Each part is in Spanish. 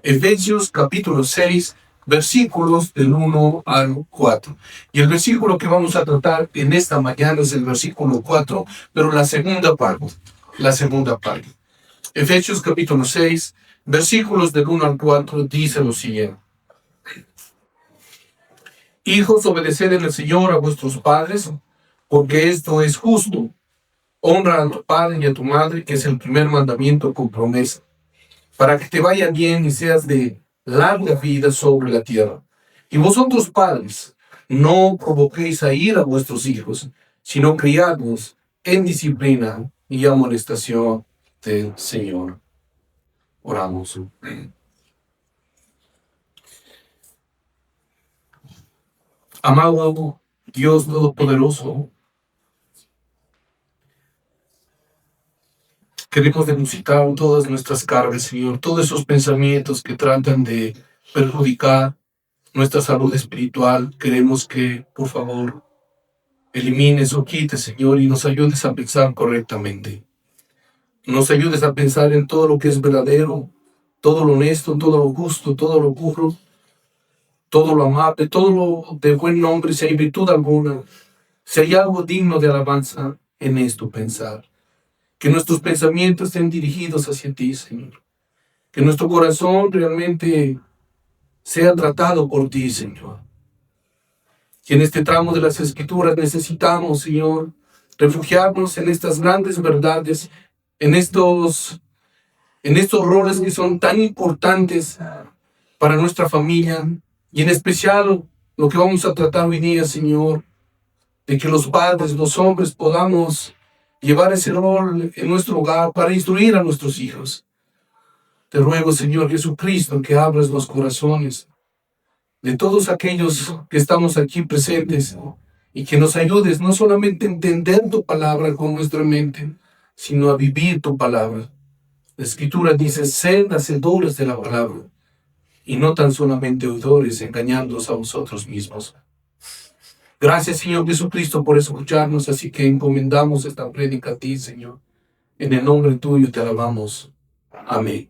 Efesios capítulo 6, versículos del 1 al 4. Y el versículo que vamos a tratar en esta mañana es el versículo 4, pero la segunda parte. Efesios capítulo 6, versículos del 1 al 4 dice lo siguiente. Hijos, obedeced en el Señor a vuestros padres, porque esto es justo. Honra a tu padre y a tu madre, que es el primer mandamiento con promesa, para que te vaya bien y seas de larga vida sobre la tierra. Y vosotros, padres, no provoquéis a ira a vuestros hijos, sino criadlos en disciplina y amonestación del Señor. Oramos. Amado Dios Todopoderoso, queremos depositar todas nuestras cargas, Señor, todos esos pensamientos que tratan de perjudicar nuestra salud espiritual. Queremos que, por favor, elimines o quites, Señor, y nos ayudes a pensar correctamente. Nos ayudes a pensar en todo lo que es verdadero, todo lo honesto, todo lo justo, todo lo puro, todo lo amable, todo lo de buen nombre, si hay virtud alguna, si hay algo digno de alabanza en esto pensar. Que nuestros pensamientos estén dirigidos hacia ti, Señor. Que nuestro corazón realmente sea tratado por ti, Señor. Y en este tramo de las Escrituras necesitamos, Señor, refugiarnos en estas grandes verdades, en estos roles que son tan importantes para nuestra familia, y en especial lo que vamos a tratar hoy día, Señor, de que los padres, los hombres, podamos llevar ese rol en nuestro hogar para instruir a nuestros hijos. Te ruego, Señor Jesucristo, que abras los corazones de todos aquellos que estamos aquí presentes y que nos ayudes no solamente a entender tu palabra con nuestra mente, sino a vivir tu palabra. La Escritura dice, sed hacedores de la palabra y no tan solamente oidores, engañándoos a vosotros mismos. Gracias, Señor Jesucristo, por escucharnos, así que encomendamos esta prédica a ti, Señor. En el nombre tuyo te alabamos. Amén.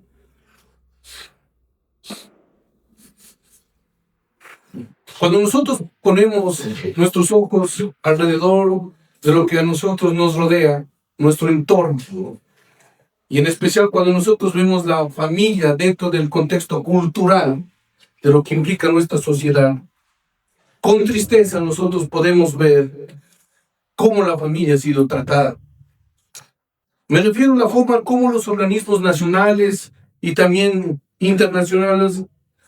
Cuando nosotros ponemos nuestros ojos alrededor de lo que a nosotros nos rodea, nuestro entorno, y en especial cuando nosotros vemos la familia dentro del contexto cultural de lo que implica nuestra sociedad, con tristeza nosotros podemos ver cómo la familia ha sido tratada. Me refiero a la forma como los organismos nacionales y también internacionales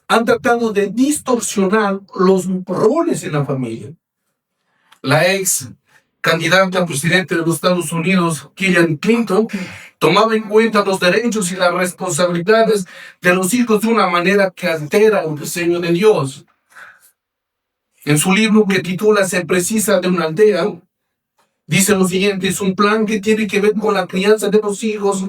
han tratado de distorsionar los roles en la familia. La ex candidata a presidente de los Estados Unidos, Hillary Clinton, tomaba en cuenta los derechos y las responsabilidades de los hijos de una manera que altera el diseño de Dios. En su libro que titula Se precisa de una aldea, dice lo siguiente: es un plan que tiene que ver con la crianza de los hijos,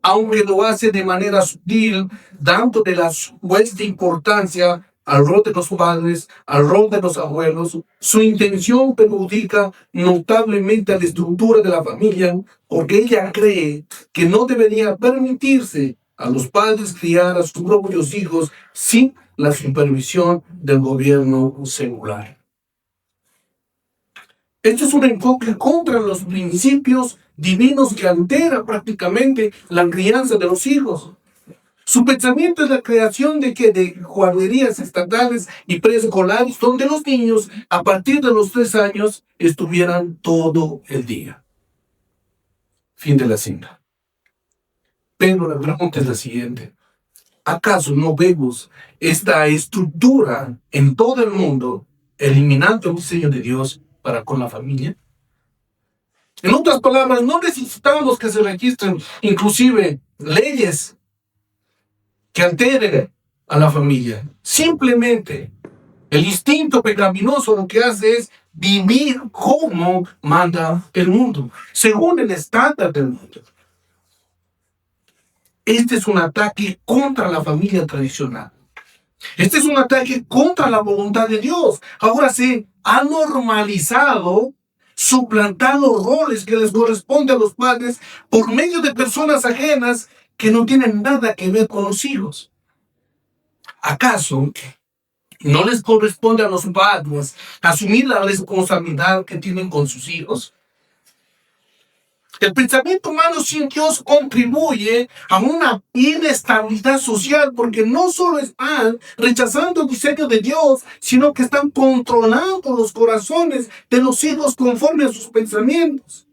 aunque lo hace de manera sutil, dándole la supuesta importancia al rol de los padres, al rol de los abuelos. Su intención perjudica notablemente a la estructura de la familia, porque ella cree que no debería permitirse a los padres criar a sus propios hijos sin la supervisión del gobierno secular. Esto es un enfoque contra los principios divinos que altera prácticamente la crianza de los hijos. Su pensamiento es la creación de guarderías estatales y preescolares donde los niños a partir de los 3 años estuvieran todo el día. Fin de la cita. Pero la pregunta es la siguiente: ¿acaso no vemos esta estructura en todo el mundo eliminando el diseño de Dios para con la familia? En otras palabras, no necesitamos que se registren inclusive leyes que alteren a la familia. Simplemente el instinto pecaminoso lo que hace es vivir como manda el mundo, según el estándar del mundo. Este es un ataque contra la familia tradicional. Este es un ataque contra la voluntad de Dios. Ahora se ha normalizado, suplantado roles que les corresponde a los padres por medio de personas ajenas que no tienen nada que ver con los hijos. ¿Acaso no les corresponde a los padres asumir la responsabilidad que tienen con sus hijos? El pensamiento humano sin Dios contribuye a una inestabilidad social porque no solo están rechazando el diseño de Dios, sino que están controlando los corazones de los hijos conforme a sus pensamientos.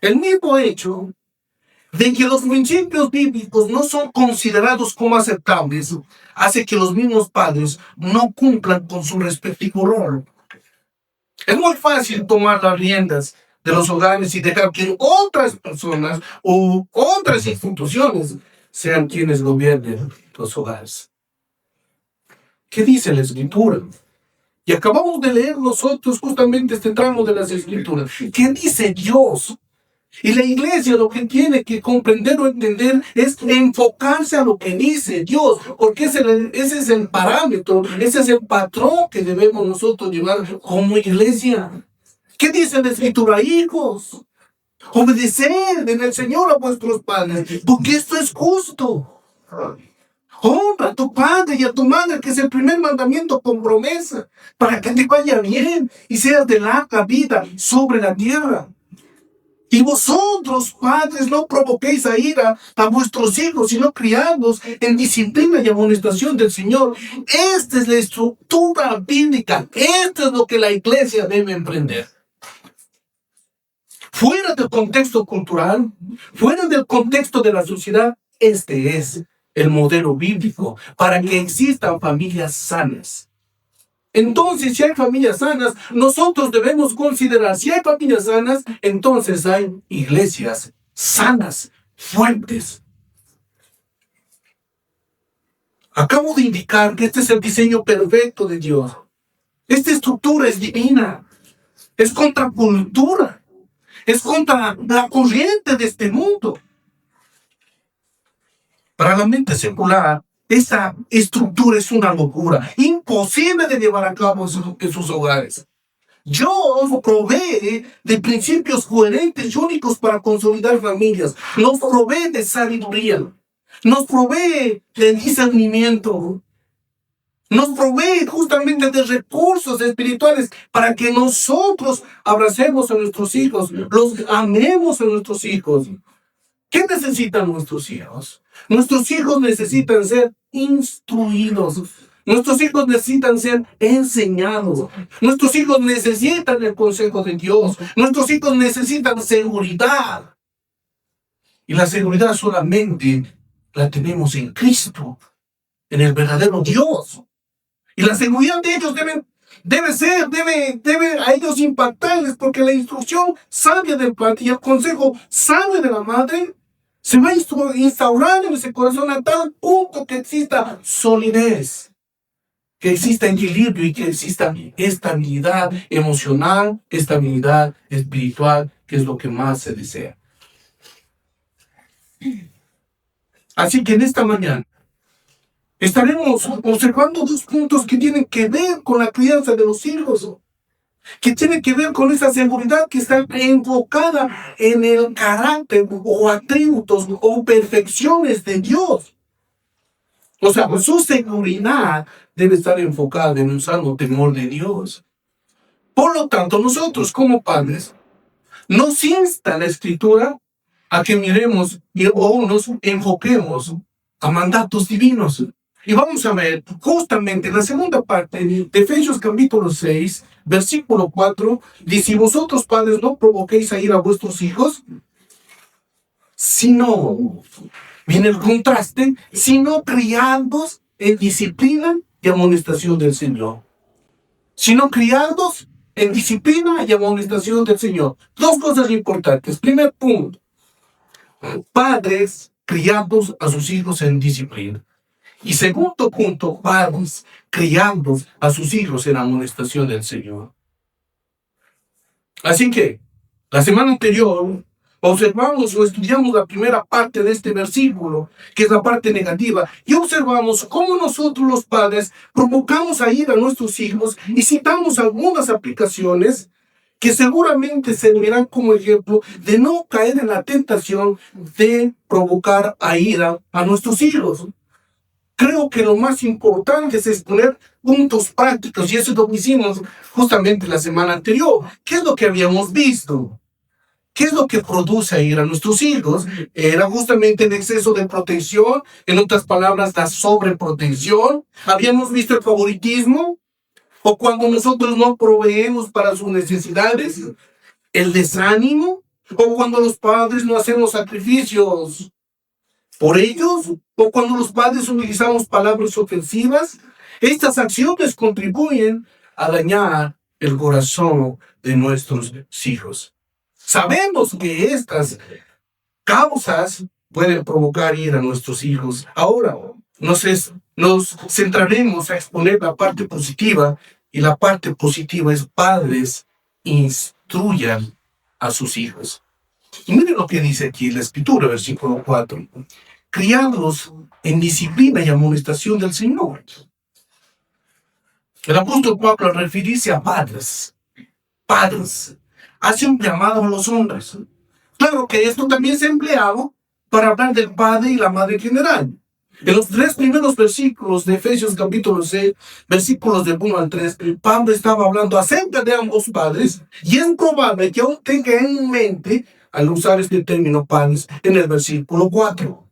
El mismo hecho de que los principios bíblicos no son considerados como aceptables hace que los mismos padres no cumplan con su respectivo rol. Es muy fácil tomar las riendas de los hogares y dejar que otras personas o otras instituciones sean quienes gobiernen los hogares. ¿Qué dice la Escritura? Y acabamos de leer nosotros justamente este tramo de las Escrituras. ¿Qué dice Dios? Y la iglesia lo que tiene que comprender o entender es enfocarse a lo que dice Dios, porque ese es el parámetro, ese es el patrón que debemos nosotros llevar como iglesia. ¿Qué dice la Escritura? Hijos, obedeced en el Señor a vuestros padres, porque esto es justo. Honra a tu padre y a tu madre, que es el primer mandamiento con promesa, para que te vaya bien y seas de larga vida sobre la tierra. Y vosotros, padres, no provoquéis a ira a vuestros hijos, sino criadlos en disciplina y amonestación del Señor. Esta es la estructura bíblica. Esto es lo que la iglesia debe emprender. Fuera del contexto cultural, fuera del contexto de la sociedad, este es el modelo bíblico para que existan familias sanas. Entonces, si hay familias sanas, nosotros debemos considerar, si hay familias sanas, entonces hay iglesias sanas, fuertes. Acabo de indicar que este es el diseño perfecto de Dios. Esta estructura es divina, es contracultura, es contra la corriente de este mundo. Para la mente secular, esa estructura es una locura, imposible de llevar a cabo en sus hogares. Dios provee de principios coherentes y únicos para consolidar familias. Nos provee de sabiduría. Nos provee de discernimiento. Nos provee justamente de recursos espirituales para que nosotros abracemos a nuestros hijos, los amemos a nuestros hijos. ¿Qué necesitan nuestros hijos? Nuestros hijos necesitan ser instruidos. Nuestros hijos necesitan ser enseñados. Nuestros hijos necesitan el consejo de Dios. Nuestros hijos necesitan seguridad. Y la seguridad solamente la tenemos en Cristo, en el verdadero Dios. Y la seguridad de ellos debe a ellos impactarles, porque la instrucción sabia del padre y el consejo sabio de la madre se va a instaurar en ese corazón a tal punto que exista solidez, que exista equilibrio y que exista estabilidad emocional, estabilidad espiritual, que es lo que más se desea. Así que en esta mañana estaremos observando dos puntos que tienen que ver con la crianza de los hijos, que tiene que ver con esa seguridad que está enfocada en el carácter o atributos o perfecciones de Dios. O sea, su seguridad debe estar enfocada en un sano temor de Dios. Por lo tanto, nosotros como padres nos insta la Escritura a que miremos o nos enfoquemos a mandatos divinos. Y vamos a ver justamente la segunda parte de Efesios capítulo 6, versículo 4, dice: vosotros padres no provoquéis a ir a vuestros hijos, sino, viene el contraste, sino criadlos en disciplina y amonestación del Señor. Sino criadlos en disciplina y amonestación del Señor. Dos cosas importantes. Primer punto: padres criados a sus hijos en disciplina. Y segundo punto, padres criando a sus hijos en amonestación del Señor. Así que, la semana anterior, observamos o estudiamos la primera parte de este versículo, que es la parte negativa, y observamos cómo nosotros los padres provocamos a ir a nuestros hijos y citamos algunas aplicaciones que seguramente servirán como ejemplo de no caer en la tentación de provocar a ira a nuestros hijos. creo que lo más importante es exponer puntos prácticos, y eso es lo que hicimos justamente la semana anterior. ¿Qué es lo que habíamos visto? ¿Qué es lo que produce a ir a nuestros hijos? Era justamente el exceso de protección, en otras palabras, la sobreprotección. Habíamos visto el favoritismo, o cuando nosotros no proveemos para sus necesidades, el desánimo, o cuando los padres no hacemos sacrificios por ellos, o cuando los padres utilizamos palabras ofensivas. Estas acciones contribuyen a dañar el corazón de nuestros hijos. Sabemos que estas causas pueden provocar ir a nuestros hijos. Ahora nos centraremos a exponer la parte positiva, y la parte positiva es: padres, instruyan a sus hijos. Y miren lo que dice aquí la Escritura, versículo 4. Criados en disciplina y amonestación del Señor. El apóstol Pablo, al referirse a padres, hace un llamado a los hombres. Claro que esto también se ha empleado para hablar del padre y la madre en general. En los 3 primeros versículos de Efesios capítulo 6, versículos del 1 al 3, Pablo estaba hablando acerca de ambos padres, y es probable que aún tenga en mente al usar este término padres en el versículo 4.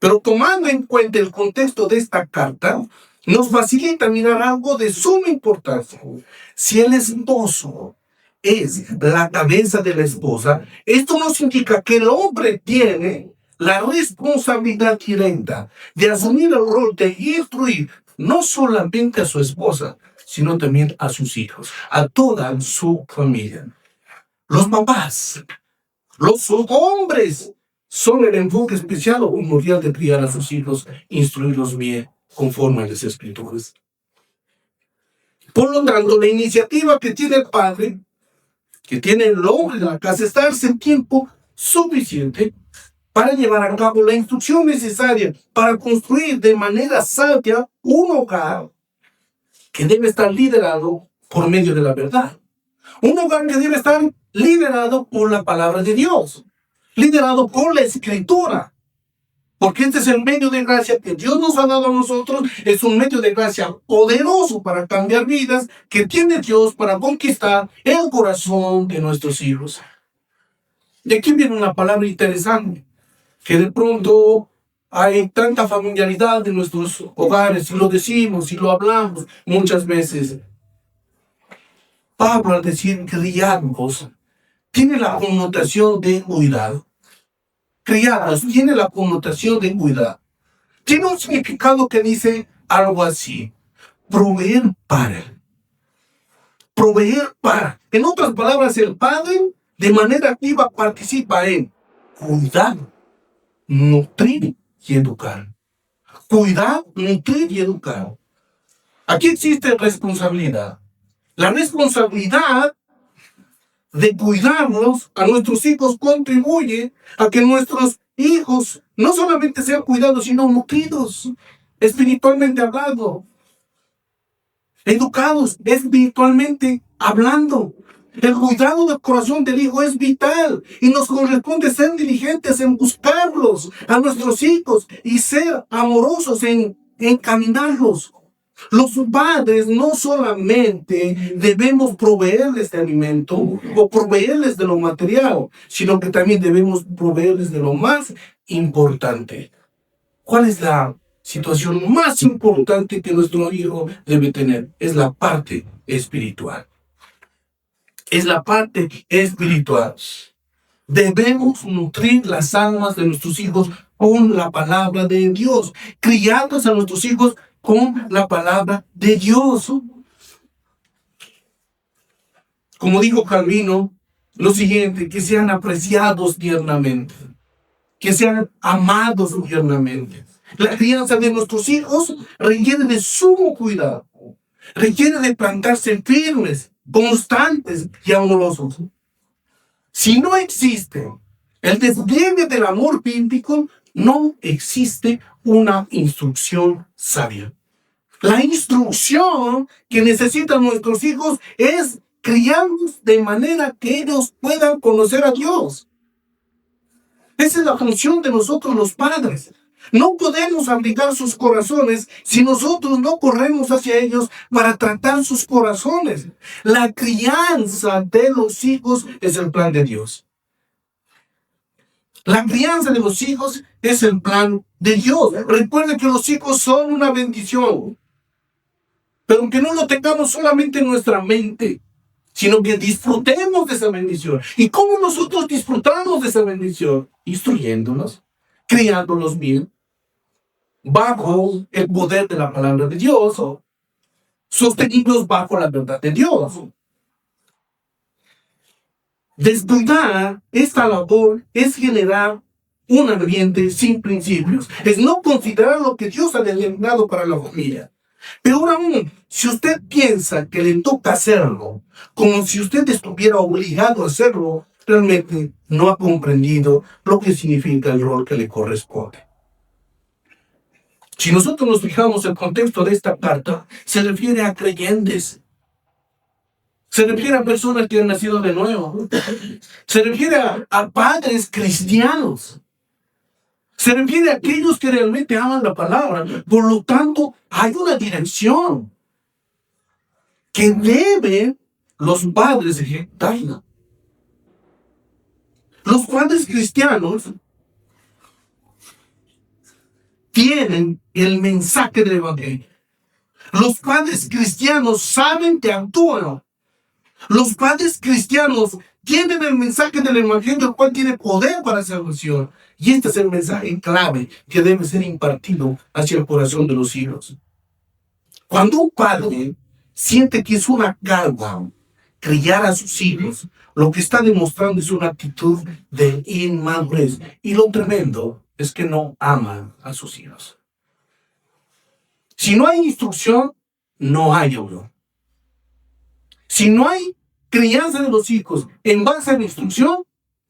Pero tomando en cuenta el contexto de esta carta, nos facilita mirar algo de suma importancia. Si el esposo es la cabeza de la esposa, esto nos indica que el hombre tiene la responsabilidad directa de asumir el rol de instruir no solamente a su esposa, sino también a sus hijos, a toda su familia. Los papás, los hombres, son el enfoque especial o primordial de criar a sus hijos, instruirlos bien conforme a las Escrituras. Por lo tanto, la iniciativa que tiene el padre, que tiene el hombre de la casa, es darse el tiempo suficiente para llevar a cabo la instrucción necesaria para construir de manera sabia un hogar que debe estar liderado por medio de la verdad. Un hogar que debe estar liderado por la palabra de Dios, liderado por la Escritura. Porque este es el medio de gracia que Dios nos ha dado a nosotros. Es un medio de gracia poderoso para cambiar vidas, que tiene Dios para conquistar el corazón de nuestros hijos. Y aquí viene una palabra interesante, que de pronto hay tanta familiaridad en nuestros hogares, y lo decimos y lo hablamos muchas veces. Pablo, al decir criados, tiene la connotación de cuidado. Criados tiene la connotación de cuidado. Tiene un significado que dice algo así: proveer para. Proveer para. En otras palabras, el padre de manera activa participa en cuidar, nutrir y educar. Cuidar, nutrir y educar. Aquí existe responsabilidad. La responsabilidad de cuidarnos a nuestros hijos contribuye a que nuestros hijos no solamente sean cuidados, sino nutridos, espiritualmente hablando, educados espiritualmente hablando. El cuidado del corazón del hijo es vital, y nos corresponde ser diligentes en buscarlos a nuestros hijos y ser amorosos en encaminarlos. Los padres no solamente debemos proveerles de alimento o proveerles de lo material, sino que también debemos proveerles de lo más importante. ¿Cuál es la situación más importante que nuestro hijo debe tener? Es la parte espiritual. Es la parte espiritual. Debemos nutrir las almas de nuestros hijos con la palabra de Dios, criarlos a nuestros hijos con la palabra de Dios. Como dijo Calvino, lo siguiente: que sean apreciados tiernamente, que sean amados tiernamente. La crianza de nuestros hijos requiere de sumo cuidado, requiere de plantarse firmes, constantes y amorosos. Si no existe el despliegue del amor bíblico, no existe una instrucción sabia. La instrucción que necesitan nuestros hijos es criarlos de manera que ellos puedan conocer a Dios. Esa es la función de nosotros los padres. No podemos abrigar sus corazones si nosotros no corremos hacia ellos para tratar sus corazones. La crianza de los hijos es el plan de Dios. La crianza de los hijos es el plan de Dios. Recuerden que los hijos son una bendición. Pero que no lo tengamos solamente en nuestra mente, sino que disfrutemos de esa bendición. ¿Y cómo nosotros disfrutamos de esa bendición? Instruyéndolos, criándolos bien, bajo el poder de la palabra de Dios, o sostenidos bajo la verdad de Dios. Descuidar esta labor es generar un ambiente sin principios. Es no considerar lo que Dios ha designado para la familia. Peor aún, si usted piensa que le toca hacerlo, como si usted estuviera obligado a hacerlo, realmente no ha comprendido lo que significa el rol que le corresponde. Si nosotros nos fijamos en el contexto de esta carta, se refiere a creyentes. Se refiere a personas que han nacido de nuevo. Se refiere a padres cristianos. Se refiere a aquellos que realmente aman la palabra. Por lo tanto, hay una dirección que deben los padres ejecutar. Los padres cristianos tienen el mensaje del evangelio. Los padres cristianos saben que actúan. Los padres cristianos tienen el mensaje del evangelio, el cual tiene poder para salvación. Y este es el mensaje clave que debe ser impartido hacia el corazón de los hijos. Cuando un padre siente que es una carga criar a sus hijos, lo que está demostrando es una actitud de inmadurez. Y lo tremendo es que no aman a sus hijos. Si no hay instrucción, no hay amor. Si no hay crianza de los hijos en base a la instrucción,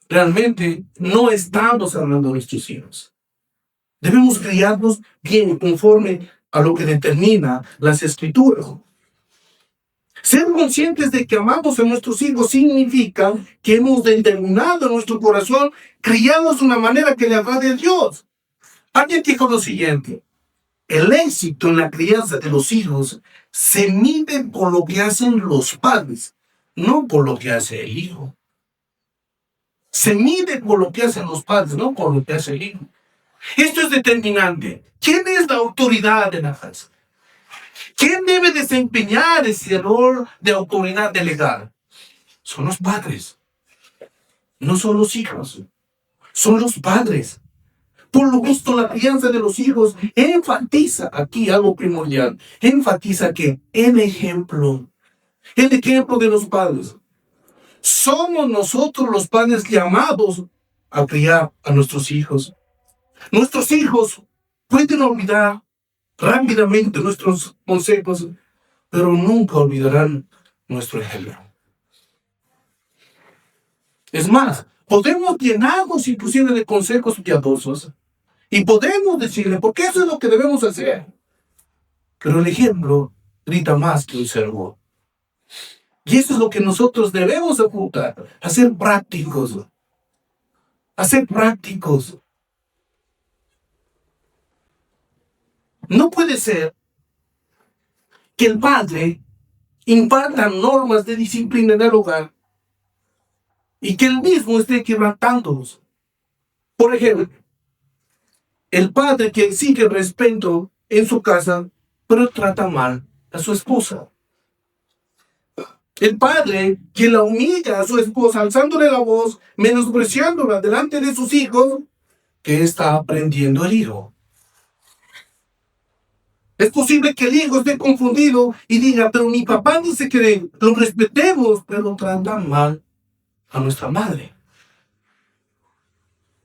realmente no estamos hablando de nuestros hijos. Debemos criarlos bien conforme a lo que determina las escrituras. Ser conscientes de que amamos a nuestros hijos significa que hemos determinado en nuestro corazón criarlos de una manera que le agrade a Dios. Alguien dijo lo siguiente: el éxito en la crianza de los hijos se mide por lo que hacen los padres, no por lo que hace el hijo. Se mide por lo que hacen los padres, no por lo que hace el hijo. Esto es determinante. ¿Quién es la autoridad de la casa? ¿Quién debe desempeñar ese rol de autoridad delegada? Son los padres. No son los hijos. Son los padres. Por lo visto, la crianza de los hijos enfatiza aquí algo primordial. Enfatiza que el ejemplo de los padres. Somos nosotros los padres llamados a criar a nuestros hijos. Nuestros hijos pueden olvidar rápidamente nuestros consejos, pero nunca olvidarán nuestro ejemplo. Es más, podemos llenarnos inclusive de consejos piadosos y podemos decirle, porque eso es lo que debemos hacer. Pero el ejemplo grita más que un sermón. Y eso es lo que nosotros debemos apuntar, a ser prácticos. A ser prácticos. No puede ser que el padre imparta normas de disciplina en el hogar y que él mismo esté quebrantándolos. Por ejemplo, el padre que exige respeto en su casa, pero trata mal a su esposa. El padre que la humilla a su esposa, alzándole la voz, menospreciándola delante de sus hijos, que está aprendiendo el hijo. Es posible que el hijo esté confundido y diga, pero mi papá dice que lo respetemos, pero tratan mal a nuestra madre.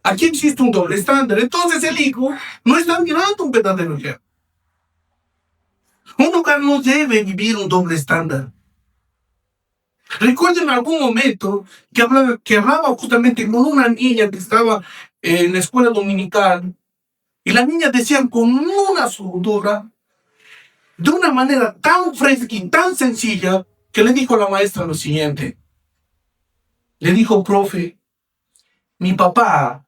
Aquí existe un doble estándar. Entonces el hijo no está mirando un verdadero ejemplo. Un hogar no debe vivir un doble estándar. Recuerdo en algún momento que hablaba justamente con una niña que estaba en la escuela dominical y la niña decía con una soltura, de una manera tan fresca y tan sencilla, que le dijo a la maestra lo siguiente. Le dijo, profe, mi papá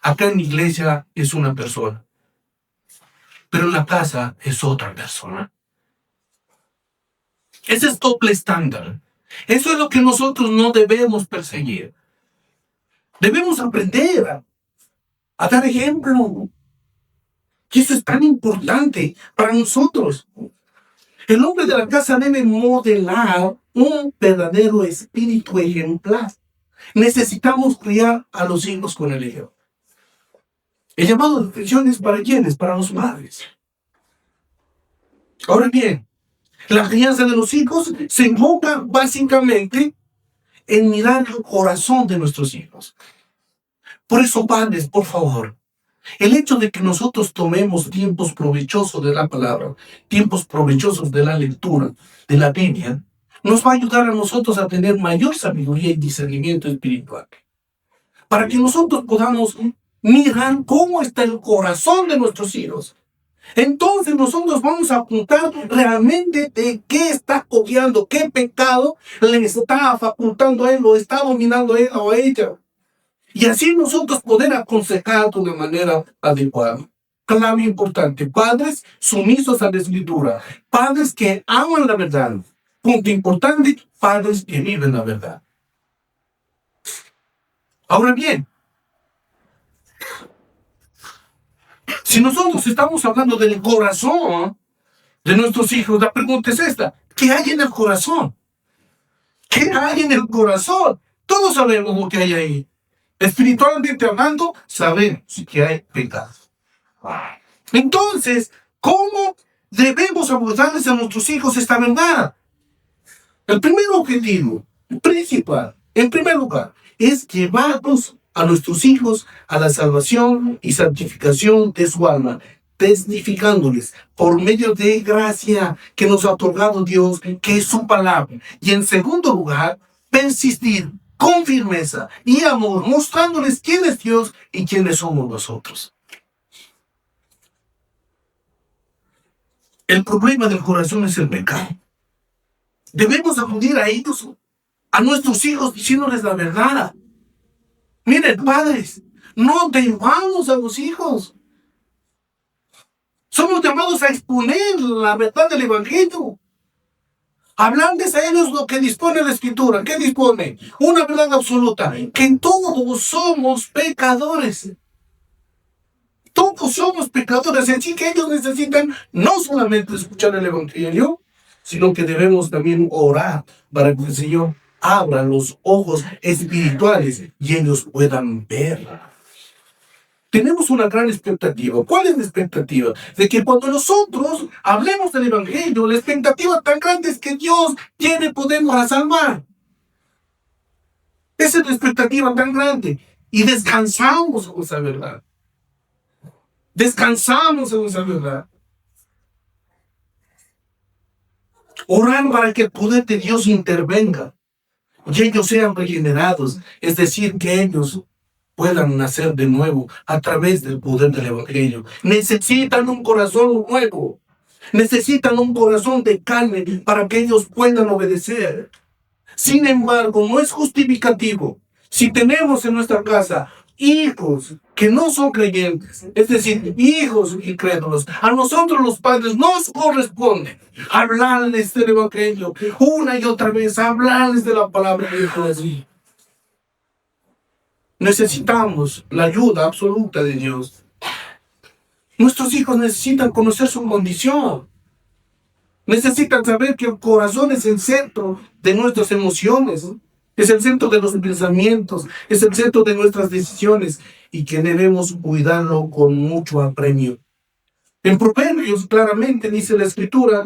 acá en mi iglesia es una persona, pero en la casa es otra persona. Ese es doble estándar. Eso es lo que nosotros no debemos perseguir. Debemos aprender a dar ejemplo. Y eso es tan importante para nosotros. El hombre de la casa debe modelar un verdadero espíritu ejemplar. Necesitamos criar a los hijos con el ejemplo. El llamado de atención es para quiénes, para los padres. Ahora bien, la crianza de los hijos se enfoca básicamente en mirar el corazón de nuestros hijos. Por eso, padres, por favor, el hecho de que nosotros tomemos tiempos provechosos de la palabra, tiempos provechosos de la lectura, de la Biblia, nos va a ayudar a nosotros a tener mayor sabiduría y discernimiento espiritual. Para que nosotros podamos mirar cómo está el corazón de nuestros hijos. Entonces nosotros vamos a apuntar realmente de qué está copiando, qué pecado le está facultando a él, lo está dominando a él o a ella. Y así nosotros poder aconsejar de una manera adecuada. Clave importante, padres sumisos a la escritura, padres que aman la verdad. Punto importante, padres que viven la verdad. Ahora bien, si nosotros estamos hablando del corazón de nuestros hijos, la pregunta es esta: ¿qué hay en el corazón? ¿Qué hay en el corazón? Todos sabemos lo que hay ahí. Espiritualmente hablando, sabemos que hay pecado. Entonces, ¿cómo debemos abordarles a nuestros hijos esta verdad? El primer objetivo principal, en primer lugar, es llevarnos a nuestros hijos a la salvación y santificación de su alma, testificándoles por medio de gracia que nos ha otorgado Dios, que es su palabra. Y en segundo lugar, persistir con firmeza y amor, mostrándoles quién es Dios y quiénes somos nosotros. El problema del corazón es el pecado. Debemos acudir a ellos, a nuestros hijos, diciéndoles la verdad. Miren, padres, no temamos a los hijos. Somos llamados a exponer la verdad del Evangelio. Hablarles a ellos lo que dispone la Escritura. ¿Qué dispone? Una verdad absoluta, que todos somos pecadores. Todos somos pecadores, así que ellos necesitan no solamente escuchar el Evangelio, sino que debemos también orar para que el Señor abra los ojos espirituales y ellos puedan ver. Tenemos una gran expectativa. ¿Cuál es la expectativa? De que cuando nosotros hablemos del Evangelio, la expectativa tan grande es que Dios tiene poder para salvar. Esa es la expectativa tan grande. Y descansamos con esa verdad. Descansamos en esa verdad. Orar para que el poder de Dios intervenga y ellos sean regenerados, es decir, que ellos puedan nacer de nuevo a través del poder del Evangelio. Necesitan un corazón nuevo, necesitan un corazón de carne para que ellos puedan obedecer. Sin embargo, no es justificativo si tenemos en nuestra casa hijos que no son creyentes, es decir, hijos incrédulos. A nosotros los padres nos corresponde hablarles del Evangelio una y otra vez, hablarles de la palabra de Dios. Necesitamos la ayuda absoluta de Dios. Nuestros hijos necesitan conocer su condición. Necesitan saber que el corazón es el centro de nuestras emociones, es el centro de los pensamientos, es el centro de nuestras decisiones y que debemos cuidarlo con mucho apremio. En Proverbios claramente dice la Escritura: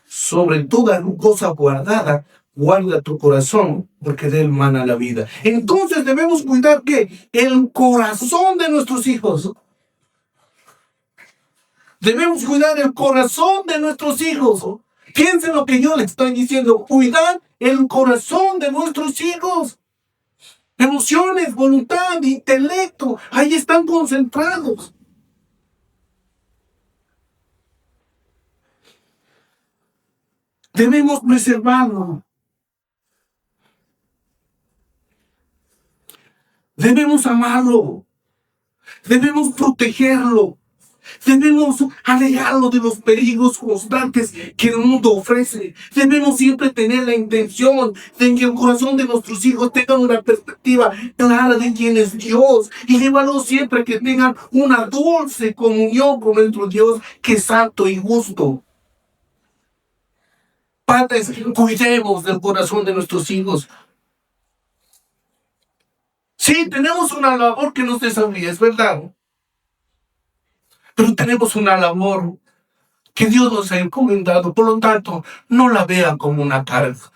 sobre toda cosa guardada, guarda tu corazón, porque de él mana la vida. Entonces debemos cuidar que el corazón de nuestros hijos. Debemos cuidar el corazón de nuestros hijos. Piensen lo que yo les estoy diciendo. Cuidar el corazón de nuestros hijos. Emociones, voluntad, intelecto, ahí están concentrados. Debemos preservarlo. Debemos amarlo. Debemos protegerlo. Debemos alejarnos de los peligros constantes que el mundo ofrece. Debemos siempre tener la intención de que el corazón de nuestros hijos tenga una perspectiva clara de quién es Dios y llevarlos siempre a que tengan una dulce comunión con nuestro Dios que es santo y justo. Padres, cuidemos del corazón de nuestros hijos. Sí, tenemos una labor que nos desafía, es verdad. Pero tenemos una labor que Dios nos ha encomendado. Por lo tanto, no la vean como una carga.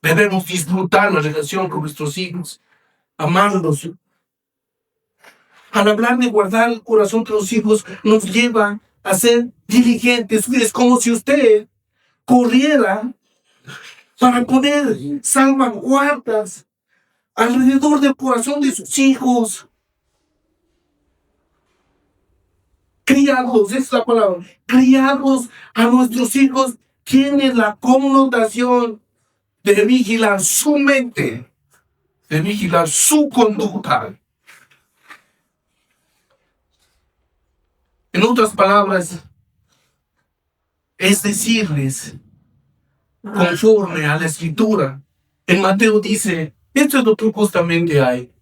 Debemos disfrutar la relación con nuestros hijos, amarlos. Al hablar de guardar el corazón de los hijos, nos lleva a ser diligentes. Es como si usted corriera para poner salvaguardas alrededor del corazón de sus hijos. Criarlos, esa es la palabra. Criarlos a nuestros hijos tiene la connotación de vigilar su mente, de vigilar su conducta. En otras palabras, es decirles, conforme a la Escritura. En Mateo dice, esto es lo que justamente hay.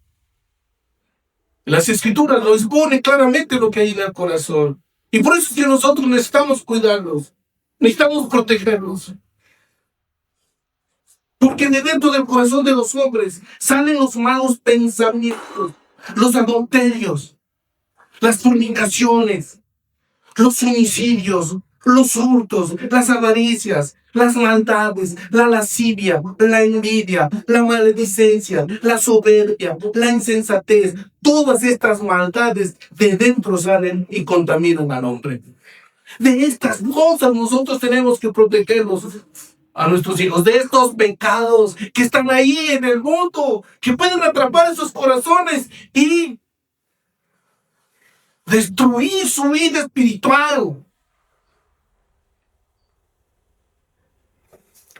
Las Escrituras lo expone claramente lo que hay en el corazón. Y por eso es que nosotros necesitamos cuidarlos, necesitamos protegerlos. Porque de dentro del corazón de los hombres salen los malos pensamientos, los adulterios, las fornicaciones, los homicidios, los hurtos, las avaricias, las maldades, la lascivia, la envidia, la maledicencia, la soberbia, la insensatez. Todas estas maldades de dentro salen y contaminan al hombre. De estas cosas nosotros tenemos que protegerlos a nuestros hijos, de estos pecados que están ahí en el mundo, que pueden atrapar esos corazones y destruir su vida espiritual.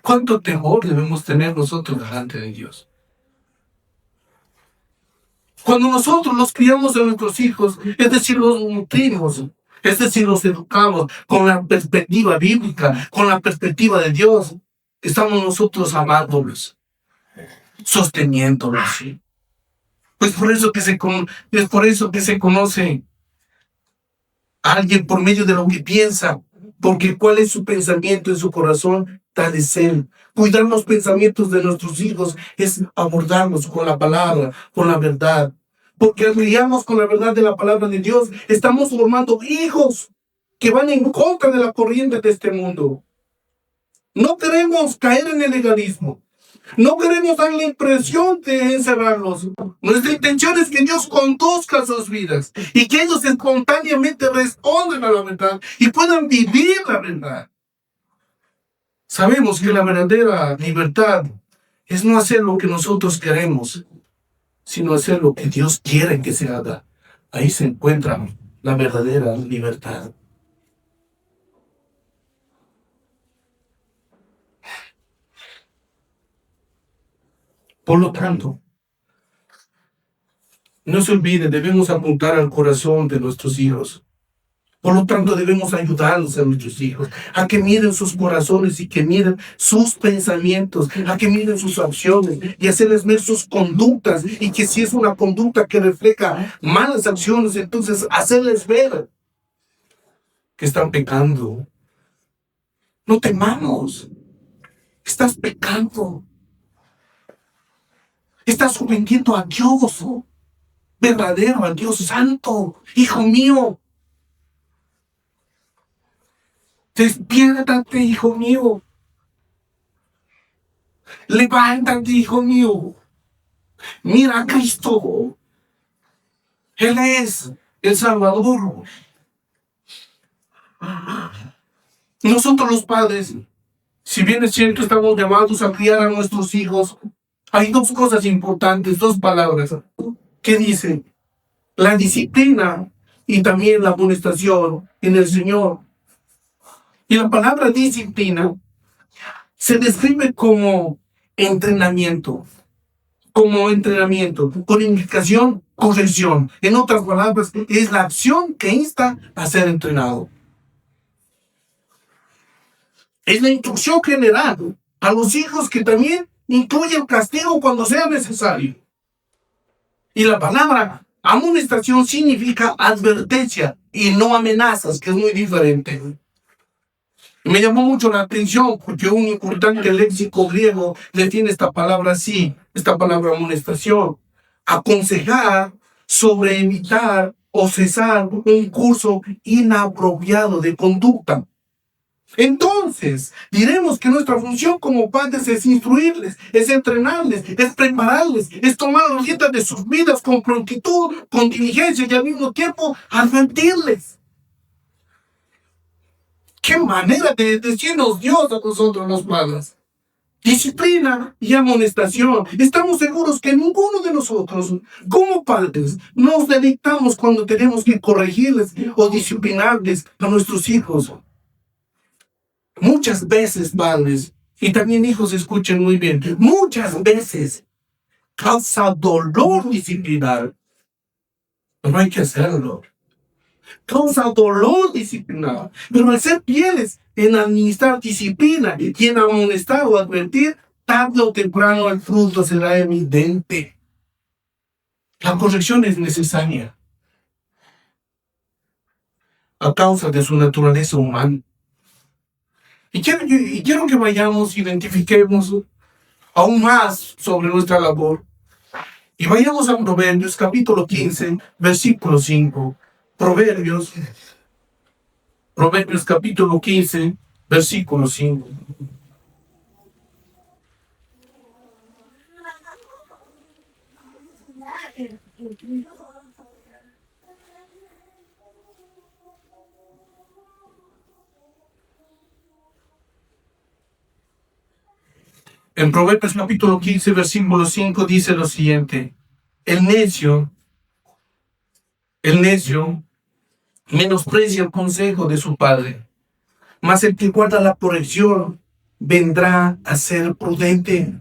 ¿Cuánto temor debemos tener nosotros delante de Dios? Cuando nosotros los criamos a nuestros hijos, es decir, los nutrimos, es decir, los educamos con la perspectiva bíblica, con la perspectiva de Dios, estamos nosotros amándolos, sosteniéndolos. Pues es por eso que se conoce a alguien por medio de lo que piensa, porque cuál es su pensamiento en su corazón, tal es él. Cuidar los pensamientos de nuestros hijos es abordarlos con la palabra, con la verdad. Porque al guiarnos con la verdad de la palabra de Dios, estamos formando hijos que van en contra de la corriente de este mundo. No queremos caer en el legalismo. No queremos dar la impresión de encerrarlos. Nuestra intención es que Dios conduzca sus vidas y que ellos espontáneamente respondan a la verdad y puedan vivir la verdad. Sabemos que la verdadera libertad es no hacer lo que nosotros queremos, sino hacer lo que Dios quiere que se haga. Ahí se encuentra la verdadera libertad. Por lo tanto, no se olvide, debemos apuntar al corazón de nuestros hijos. Por lo tanto, debemos ayudarlos a nuestros hijos a que miren sus corazones y que miren sus pensamientos, a que miren sus acciones y hacerles ver sus conductas. Y que si es una conducta que refleja malas acciones, entonces hacerles ver que están pecando. No temamos. Estás pecando. Estás ofendiendo a Dios verdadero, a Dios santo. Hijo mío, despiértate, hijo mío. Levántate, hijo mío. Mira a Cristo. Él es el Salvador. Nosotros los padres, si bien es cierto, estamos llamados a criar a nuestros hijos, hay dos cosas importantes, dos palabras que dicen: la disciplina y también la amonestación en el Señor. Y la palabra disciplina se describe como entrenamiento, con indicación corrección. En otras palabras, es la acción que insta a ser entrenado. Es la instrucción general a los hijos que también incluye el castigo cuando sea necesario. Y la palabra amonestación significa advertencia y no amenazas, que es muy diferente. Y me llamó mucho la atención porque un importante léxico griego define esta palabra así, esta palabra amonestación: aconsejar sobre evitar o cesar un curso inapropiado de conducta. Entonces, diremos que nuestra función como padres es instruirles, es entrenarles, es prepararles, es tomar las riendas de sus vidas con prontitud, con diligencia y al mismo tiempo advertirles. ¡Qué manera de decirnos Dios a nosotros los padres! Disciplina y amonestación. Estamos seguros que ninguno de nosotros, como padres, nos deleitamos cuando tenemos que corregirles o disciplinarles a nuestros hijos. Muchas veces, padres, y también hijos, escuchen muy bien, muchas veces causa dolor disciplinar, pero hay que hacerlo. Causa dolor disciplinar, pero al ser fieles en administrar disciplina y en amonestar o advertir, tarde o temprano el fruto será evidente. La corrección es necesaria a causa de su naturaleza humana. Y quiero que vayamos, identifiquemos aún más sobre nuestra labor. Y vayamos a Proverbios capítulo 15, versículo 5. Proverbios capítulo 15, versículo 5. En Proverbios capítulo 15, versículo 5 dice lo siguiente: el necio menosprecia el consejo de su padre, mas el que guarda la corrección vendrá a ser prudente.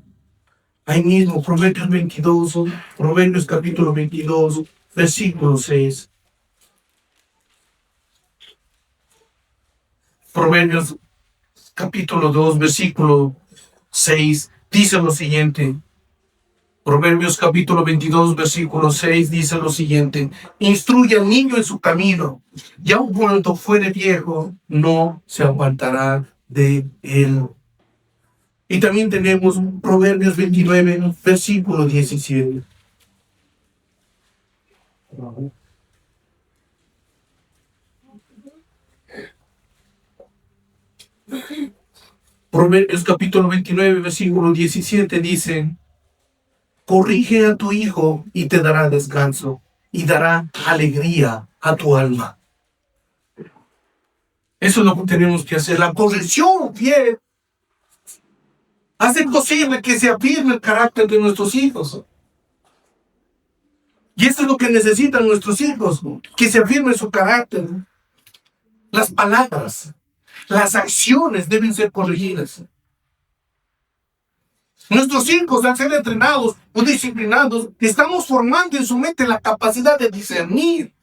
Ahí mismo, Proverbios capítulo 22, versículo 6. Proverbios capítulo 2, versículo 6, dice lo siguiente. Proverbios capítulo 22, versículo 6 dice lo siguiente: instruye al niño en su camino, y aun cuando fuere viejo, no se apartará de él. Y también tenemos Proverbios 29, versículo 17. Proverbios capítulo 29, versículo 17 dice: corrige a tu hijo y te dará descanso y dará alegría a tu alma. Eso es lo que tenemos que hacer. La corrección fiel hace posible que se afirme el carácter de nuestros hijos. Y eso es lo que necesitan nuestros hijos, que se afirme su carácter. Las palabras, las acciones deben ser corregidas. Nuestros hijos, al ser entrenados o disciplinados, estamos formando en su mente la capacidad de discernir.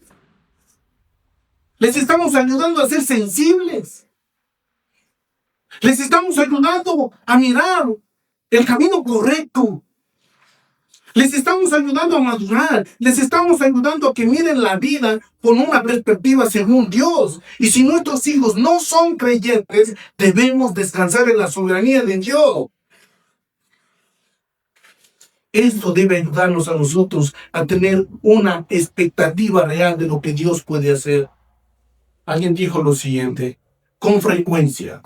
Les estamos ayudando a ser sensibles. Les estamos ayudando a mirar el camino correcto. Les estamos ayudando a madurar. Les estamos ayudando a que miren la vida con una perspectiva según Dios. Y si nuestros hijos no son creyentes, debemos descansar en la soberanía de Dios. Esto debe ayudarnos a nosotros a tener una expectativa real de lo que Dios puede hacer. Alguien dijo lo siguiente: con frecuencia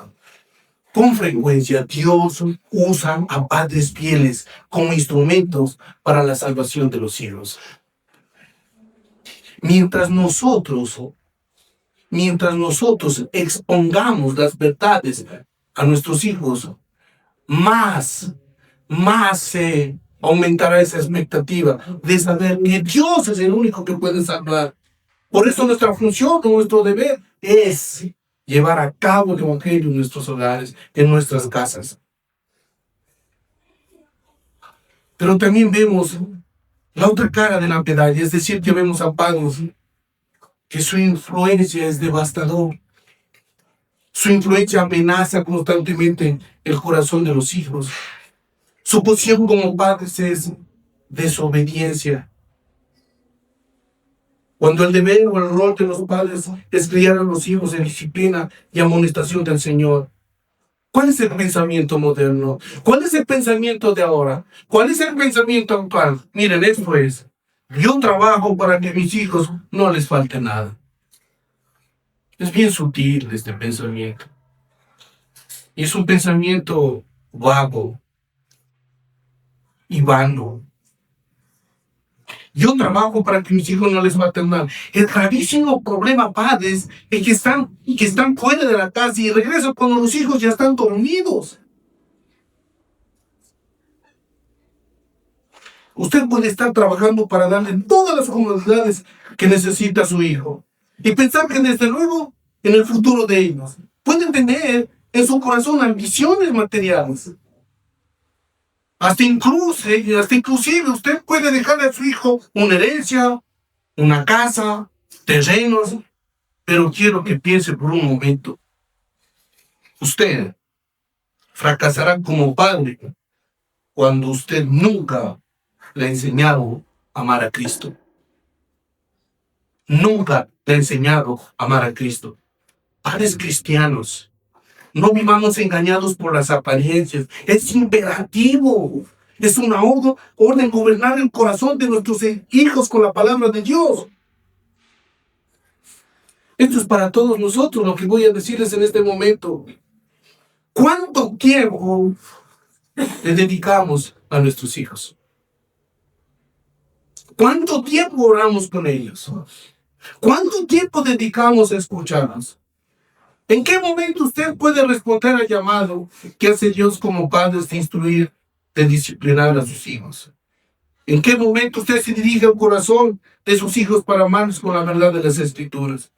Dios usa a padres fieles como instrumentos para la salvación de los hijos. Mientras nosotros expongamos las verdades a nuestros hijos, más se aumentará esa expectativa de saber que Dios es el único que puede salvar. Por eso nuestra función, nuestro deber es llevar a cabo el evangelio en nuestros hogares, en nuestras casas. Pero también vemos La otra cara de la medalla, es decir, que vemos a padres que su influencia es devastadora. Su influencia amenaza constantemente el corazón de los hijos. Su posición como padres es desobediencia. Cuando el deber o el rol de los padres es criar a los hijos en disciplina y amonestación del Señor. ¿Cuál es el pensamiento moderno? ¿Cuál es el pensamiento de ahora? ¿Cuál es el pensamiento actual? Miren, esto es: yo trabajo para que a mis hijos no les falte nada. Es bien sutil este pensamiento. Y es un pensamiento vago y vano. Yo trabajo para que mis hijos no les falte nada. El gravísimo problema, padres, es que están fuera de la casa y regresan cuando los hijos ya están dormidos. Usted puede estar trabajando para darle todas las comodidades que necesita su hijo y pensar que desde luego en el futuro de ellos pueden tener en su corazón ambiciones materiales. Hasta inclusive usted puede dejarle a su hijo una herencia, una casa, terrenos, pero quiero que piense por un momento. Usted fracasará como padre cuando usted nunca le ha enseñado a amar a Cristo. Nunca le ha enseñado a amar a Cristo. Padres cristianos, no vivamos engañados por las apariencias. Es imperativo. Es una orden gobernar el corazón de nuestros hijos con la palabra de Dios. Esto es para todos nosotros lo que voy a decirles en este momento. ¿Cuánto tiempo le dedicamos a nuestros hijos? ¿Cuánto tiempo oramos con ellos? ¿Cuánto tiempo dedicamos a escucharlos? ¿En qué momento usted puede responder al llamado que hace Dios como padre de instruir, de disciplinar a sus hijos? ¿En qué momento usted se dirige al corazón de sus hijos para amarlos con la verdad de las Escrituras?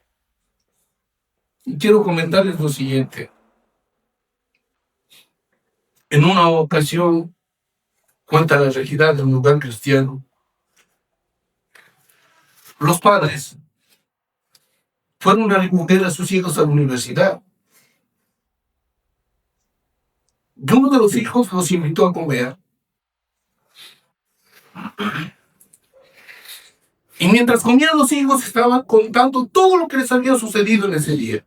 Y quiero comentarles lo siguiente. En una ocasión, cuenta la realidad de un lugar cristiano, los padres fueron a recoger a sus hijos a la universidad. Y uno de los hijos los invitó a comer. Y mientras comían, los hijos estaban contando todo lo que les había sucedido en ese día.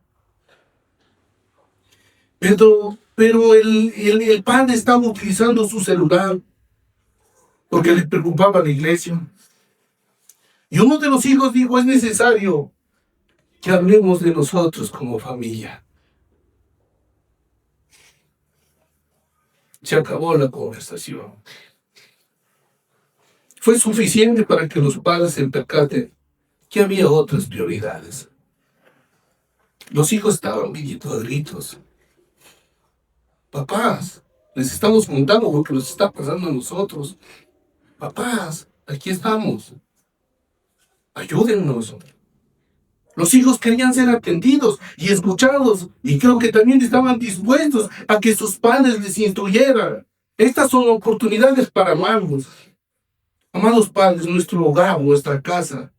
Pero el padre estaba utilizando su celular porque le preocupaba la iglesia. Y uno de los hijos dijo: es necesario que hablemos de nosotros como familia. Se acabó la conversación. Fue suficiente para que los padres se percaten que había otras prioridades. Los hijos estaban pidiendo a gritos: papás, les estamos contando lo que nos está pasando a nosotros. Papás, aquí estamos. Ayúdennos. Los hijos querían ser atendidos y escuchados, y creo que también estaban dispuestos a que sus padres les instruyeran. Estas son oportunidades para amarnos. Amados padres, nuestro hogar, nuestra casa,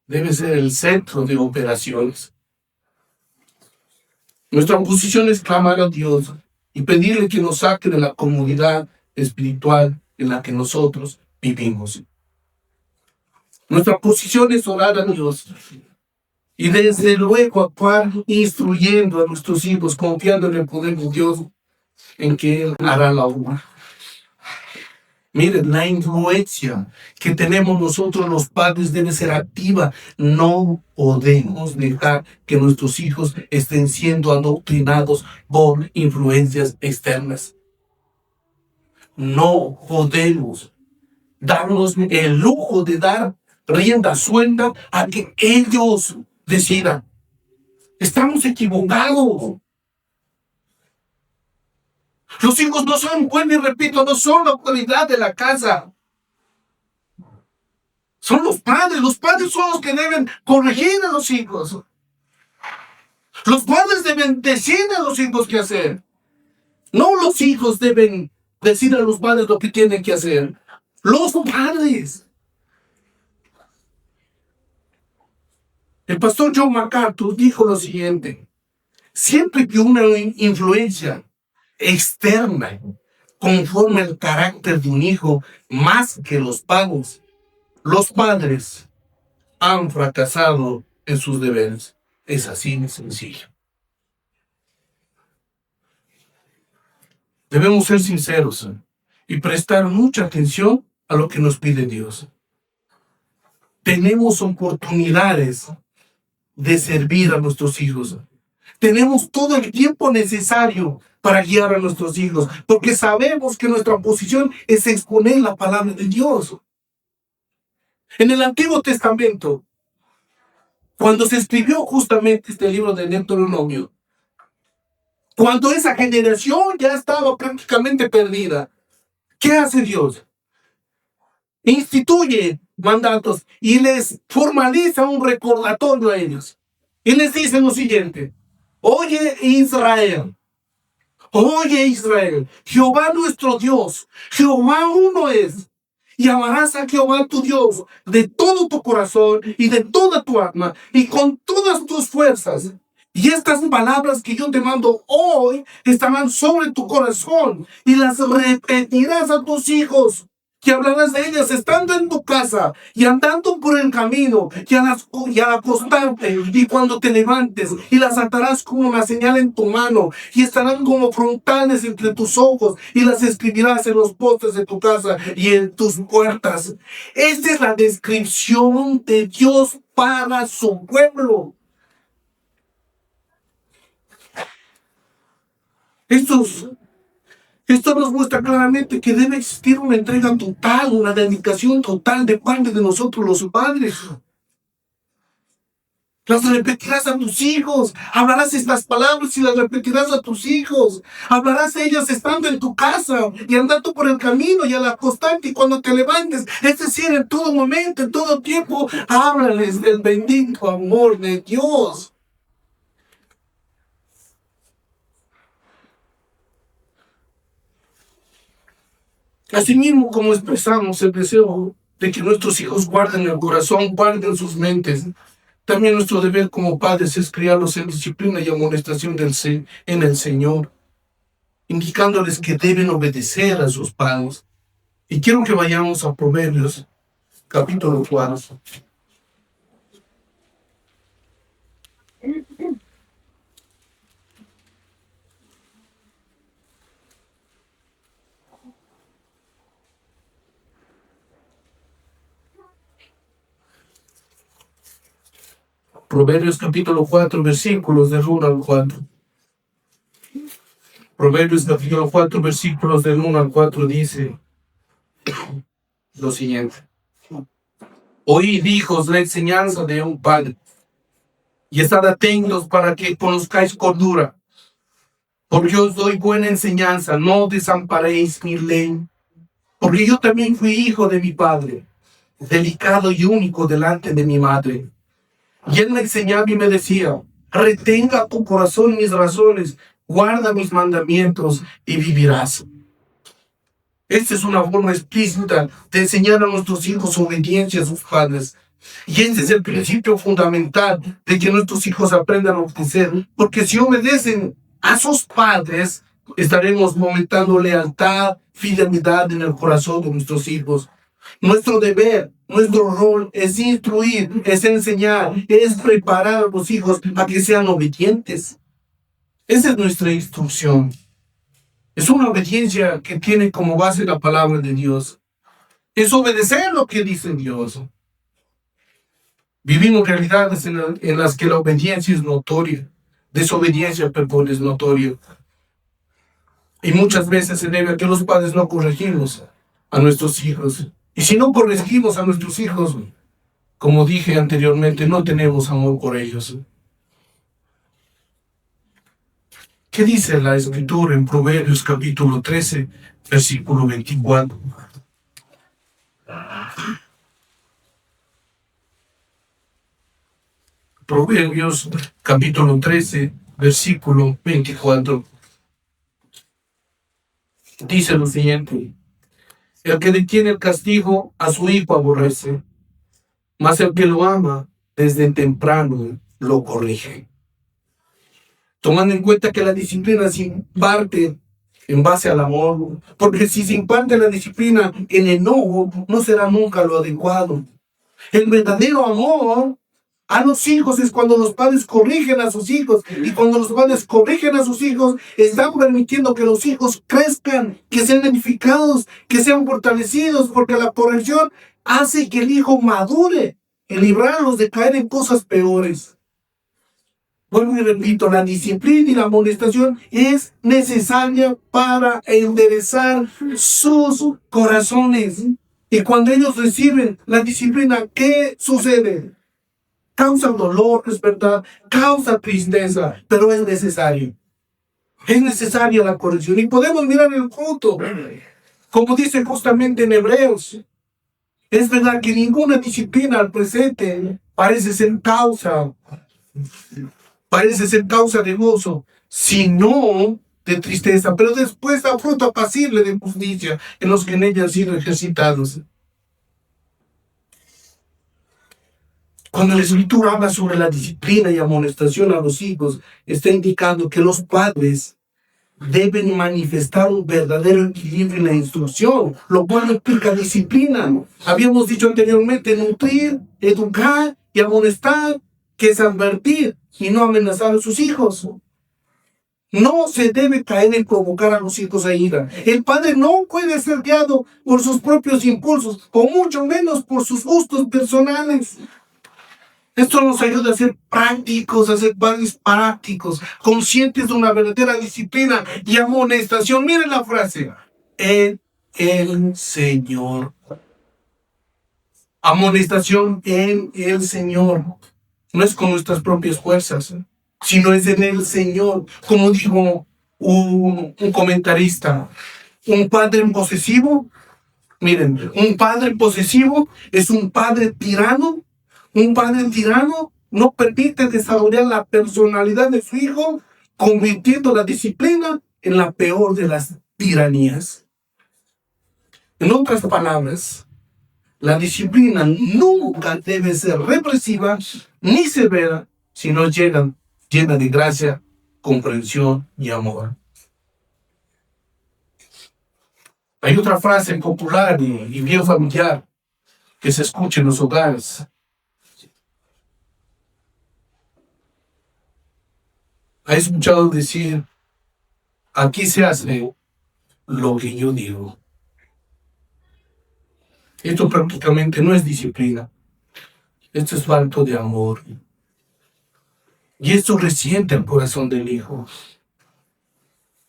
debe ser el centro de operaciones. Nuestra posición es clamar a Dios y pedirle que nos saque de la comodidad espiritual en la que nosotros vivimos. Nuestra posición es orar a Dios y desde luego actuar instruyendo a nuestros hijos, confiando en el poder de Dios, en que Él hará la obra. Miren, la influencia que tenemos nosotros los padres debe ser activa. No podemos dejar que nuestros hijos estén siendo adoctrinados por influencias externas. No podemos darnos el lujo de dar rienda suelta a que ellos decidan. Estamos equivocados. Los hijos no son, vuelvo y repito, no son la autoridad de la casa. Son los padres. Los padres son los que deben corregir a los hijos. Los padres deben decir a los hijos qué hacer. No los hijos deben decir a los padres lo que tienen que hacer. Los padres. El pastor John MacArthur dijo lo siguiente: siempre que una influencia externa conforma el carácter de un hijo más que los padres han fracasado en sus deberes. Es así de sencillo. Debemos ser sinceros y prestar mucha atención a lo que nos pide Dios. Tenemos oportunidades de servir a nuestros hijos. Tenemos todo el tiempo necesario para guiar a nuestros hijos, porque sabemos que nuestra posición es exponer la palabra de Dios. En el Antiguo Testamento, cuando se escribió justamente este libro de Deuteronomio, cuando esa generación ya estaba prácticamente perdida, ¿qué hace Dios? Instituye mandatos y les formaliza un recordatorio a ellos. Y les dice lo siguiente: oye Israel, Jehová nuestro Dios, Jehová uno es. Y amarás a Jehová tu Dios de todo tu corazón y de toda tu alma y con todas tus fuerzas. Y estas palabras que yo te mando hoy estarán sobre tu corazón y las repetirás a tus hijos, que hablarás de ellas estando en tu casa y andando por el camino y al acostarte y cuando te levantes, y las atarás como una señal en tu mano y estarán como frontales entre tus ojos y las escribirás en los postes de tu casa y en tus puertas. Esta es la descripción de Dios para su pueblo. Esto nos muestra claramente que debe existir una entrega total, una dedicación total de parte de nosotros los padres. Las repetirás a tus hijos, hablarás estas palabras y las repetirás a tus hijos. Hablarás de ellas estando en tu casa y andando por el camino y al acostarte y cuando te levantes. Es decir, en todo momento, en todo tiempo, háblales del bendito amor de Dios. Asimismo, como expresamos el deseo de que nuestros hijos guarden el corazón, guarden sus mentes, también nuestro deber como padres es criarlos en disciplina y amonestación en el Señor, indicándoles que deben obedecer a sus padres. Y quiero que vayamos a Proverbios, capítulo 4. Proverbios capítulo 4, versículos del 1 al 4. Proverbios capítulo 4, versículos del 1 al 4 dice lo siguiente: oíd, hijos, la enseñanza de un padre, y estad atentos para que conozcáis cordura, porque os doy buena enseñanza, no desamparéis mi ley, porque yo también fui hijo de mi padre, delicado y único delante de mi madre. Y él me enseñaba y me decía: retenga tu corazón mis razones, guarda mis mandamientos y vivirás. Esta es una forma explícita de enseñar a nuestros hijos obediencia a sus padres. Y este es el principio fundamental de que nuestros hijos aprendan a obedecer, porque si obedecen a sus padres, estaremos fomentando lealtad, fidelidad en el corazón de nuestros hijos. Nuestro deber, nuestro rol es instruir, es enseñar, es preparar a los hijos a que sean obedientes. Esa es nuestra instrucción. Es una obediencia que tiene como base la palabra de Dios. Es obedecer lo que dice Dios. Vivimos realidades en las que la obediencia es notoria. Desobediencia, perdón, es notoria. Y muchas veces se debe a que los padres no corregimos a nuestros hijos. Y si no corregimos a nuestros hijos, como dije anteriormente, no tenemos amor por ellos. ¿Qué dice la Escritura en Proverbios capítulo 13, versículo 24? Proverbios capítulo 13, versículo 24. Dice lo siguiente: el que detiene el castigo a su hijo aborrece, mas el que lo ama desde temprano lo corrige. Tomando en cuenta que la disciplina se imparte en base al amor, porque si se imparte la disciplina en enojo, no será nunca lo adecuado. El verdadero amor a los hijos es cuando los padres corrigen a sus hijos, y cuando los padres corrigen a sus hijos, están permitiendo que los hijos crezcan, que sean edificados, que sean fortalecidos, porque la corrección hace que el hijo madure y librarlos de caer en cosas peores. Vuelvo y repito, la disciplina y la amonestación es necesaria para enderezar sus corazones. Y cuando ellos reciben la disciplina, ¿qué sucede? Causa dolor, es verdad, causa tristeza, pero es necesario. Es necesaria la corrección. Y podemos mirar el fruto, como dice justamente en Hebreos. Es verdad que ninguna disciplina al presente parece ser causa de gozo, sino de tristeza, pero después da fruto apacible de justicia en los que en ella han sido ejercitados. Cuando la Escritura habla sobre la disciplina y amonestación a los hijos, está indicando que los padres deben manifestar un verdadero equilibrio en la instrucción, lo cual implica disciplina. Habíamos dicho anteriormente, nutrir, educar y amonestar, que es advertir y no amenazar a sus hijos. No se debe caer en provocar a los hijos a ira. El padre no puede ser guiado por sus propios impulsos, o mucho menos por sus gustos personales. Esto nos ayuda a ser prácticos, a ser padres prácticos, conscientes de una verdadera disciplina y amonestación. Miren la frase: en el Señor. Amonestación en el Señor. No es con nuestras propias fuerzas, sino es en el Señor. Como dijo un comentarista, un padre posesivo, miren, un padre posesivo es un padre tirano. Un padre tirano no permite desarrollar la personalidad de su hijo, convirtiendo la disciplina en la peor de las tiranías. En otras palabras, la disciplina nunca debe ser represiva ni severa, sino llena de gracia, comprensión y amor. Hay otra frase popular y bien familiar que se escucha en los hogares. ¿Ha escuchado decir: aquí se hace lo que yo digo? Esto prácticamente no es disciplina. Esto es falto de amor. Y esto resiente el corazón del hijo.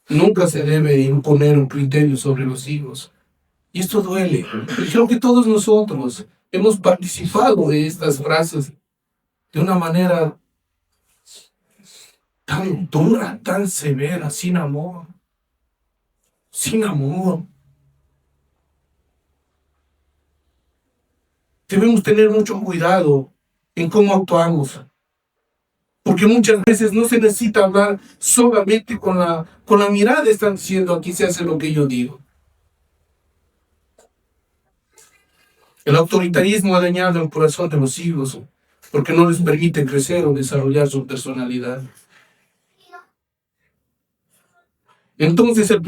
Nunca se debe imponer un criterio sobre los hijos. Y esto duele. Creo que todos nosotros hemos participado de estas frases de una manera tan dura, tan severa, sin amor. Sin amor. Debemos tener mucho cuidado en cómo actuamos. Porque muchas veces no se necesita hablar solamente con la mirada. Están diciendo: aquí se hace lo que yo digo. El autoritarismo ha dañado el corazón de los hijos porque no les permite crecer o desarrollar su personalidad. Entonces el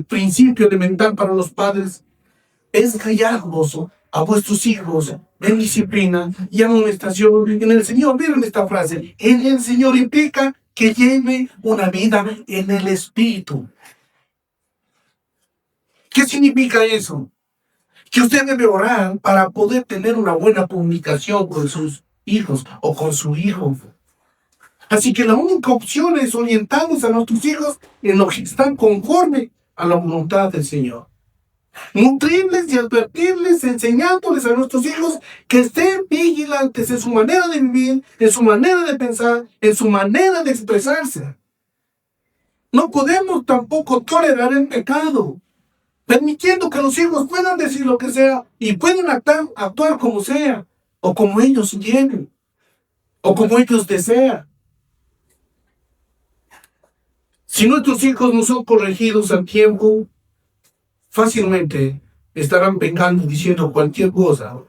principio elemental para los padres es guiarlos a vuestros hijos en disciplina y amonestación en el Señor. Miren esta frase: en el Señor implica que lleve una vida en el Espíritu. ¿Qué significa eso? Que usted debe orar para poder tener una buena comunicación con sus hijos o con su hijo. Así que la única opción es orientarnos a nuestros hijos en lo que están conforme a la voluntad del Señor. Nutrirles y advertirles, enseñándoles a nuestros hijos que estén vigilantes en su manera de vivir, en su manera de pensar, en su manera de expresarse. No podemos tampoco tolerar el pecado, permitiendo que los hijos puedan decir lo que sea y puedan actuar como sea, o como ellos quieren, o como ellos desean. Si nuestros hijos no son corregidos a tiempo, fácilmente estarán pecando, diciendo cualquier cosa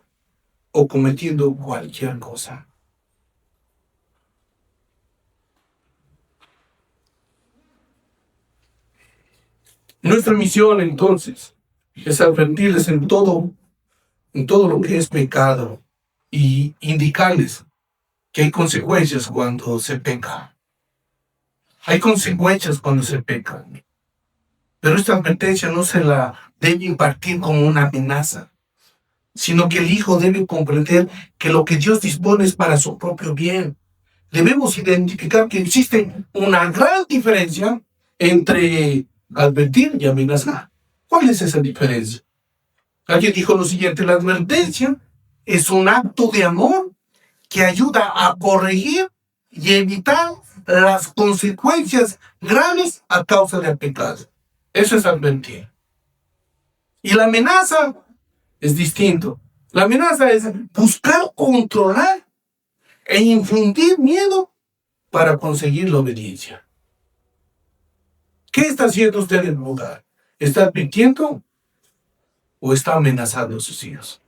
o cometiendo cualquier cosa. Nuestra misión entonces es advertirles en todo lo que es pecado y indicarles que hay consecuencias cuando se peca. Hay consecuencias cuando se peca. Pero esta advertencia no se la debe impartir como una amenaza, sino que el hijo debe comprender que lo que Dios dispone es para su propio bien. Debemos identificar que existe una gran diferencia entre advertir y amenazar. ¿Cuál es esa diferencia? Alguien dijo lo siguiente: la advertencia es un acto de amor que ayuda a corregir y evitar las consecuencias graves a causa del pecado. Eso es advertir. Y la amenaza es distinto. La amenaza es buscar controlar e infundir miedo para conseguir la obediencia. ¿Qué está haciendo usted en el lugar? ¿Está advirtiendo o está amenazando a sus hijos?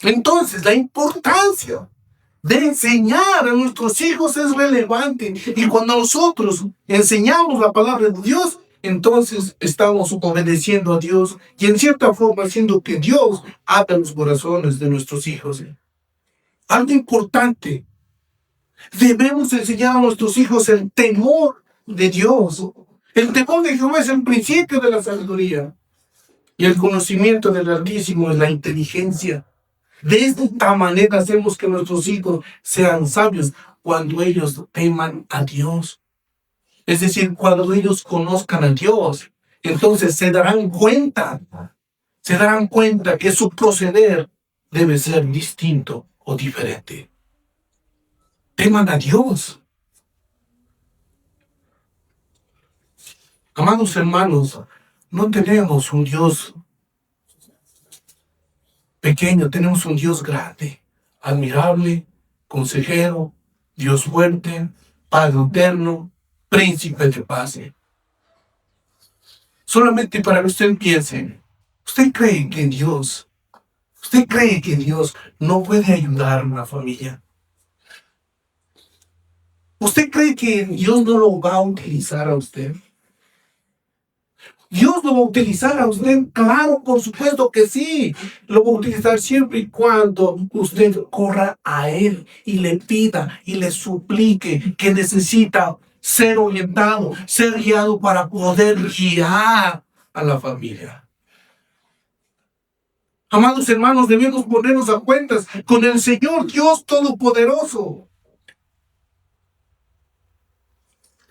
Entonces, la importancia de enseñar a nuestros hijos es relevante. Y cuando nosotros enseñamos la palabra de Dios, entonces estamos obedeciendo a Dios y en cierta forma haciendo que Dios abra los corazones de nuestros hijos. Algo importante: debemos enseñar a nuestros hijos el temor de Dios. El temor de Jehová es el principio de la sabiduría y el conocimiento del Altísimo es la inteligencia. De esta manera hacemos que nuestros hijos sean sabios cuando ellos teman a Dios. Es decir, cuando ellos conozcan a Dios, entonces se darán cuenta que su proceder debe ser distinto o diferente. Teman a Dios. Amados hermanos, no tenemos un Dios pequeño, tenemos un Dios grande, admirable, consejero, Dios fuerte, Padre eterno, príncipe de paz. Solamente para que usted piense, ¿usted cree que Dios no puede ayudar a una familia? ¿Usted cree que Dios no lo va a utilizar a usted? ¿Dios lo va a utilizar a usted? Claro, por supuesto que sí. Lo va a utilizar siempre y cuando usted corra a Él y le pida y le suplique que necesita ser orientado, ser guiado para poder guiar a la familia. Amados hermanos, debemos ponernos a cuentas con el Señor Dios Todopoderoso.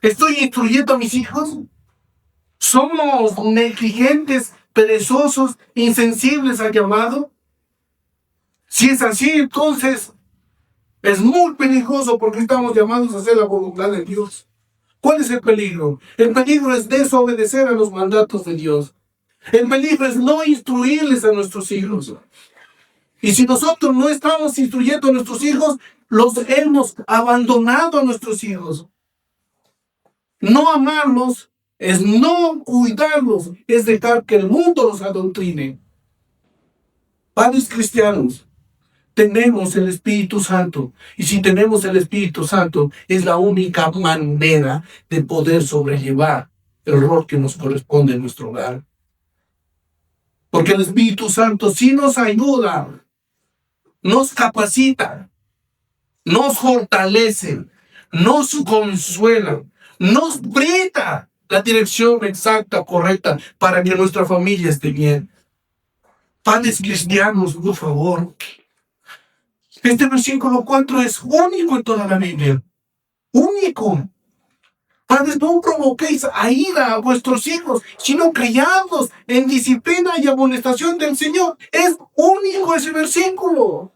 ¿Estoy instruyendo a mis hijos? ¿Somos negligentes, perezosos, insensibles al llamado? Si es así, entonces es muy peligroso porque estamos llamados a hacer la voluntad de Dios. ¿Cuál es el peligro? El peligro es desobedecer a los mandatos de Dios. El peligro es no instruirles a nuestros hijos. Y si nosotros no estamos instruyendo a nuestros hijos, los hemos abandonado a nuestros hijos. No amarlos es no cuidarlos, es dejar que el mundo los adoctrine. Padres cristianos, tenemos el Espíritu Santo. Y si tenemos el Espíritu Santo, es la única manera de poder sobrellevar el rol que nos corresponde en nuestro hogar. Porque el Espíritu Santo sí nos ayuda, nos capacita, nos fortalece, nos consuela, nos brinda la dirección exacta, correcta, para que nuestra familia esté bien. Padres cristianos, por favor. Este versículo 4 es único en toda la Biblia. Único. Padres, no provoquéis a ira a vuestros hijos, sino criadlos en disciplina y amonestación del Señor. Es único ese versículo.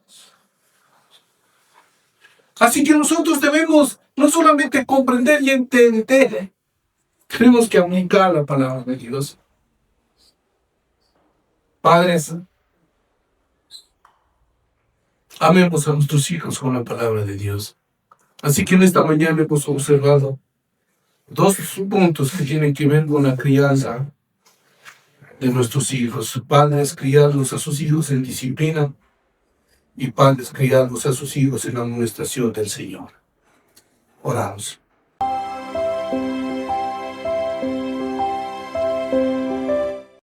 Así que nosotros debemos no solamente comprender y entender, tenemos que aplicar la palabra de Dios. Padres, amemos a nuestros hijos con la palabra de Dios. Así que en esta mañana hemos observado dos puntos que tienen que ver con la crianza de nuestros hijos. Padres, criarlos a sus hijos en disciplina, y padres, criarlos a sus hijos en la amonestación del Señor. Oramos.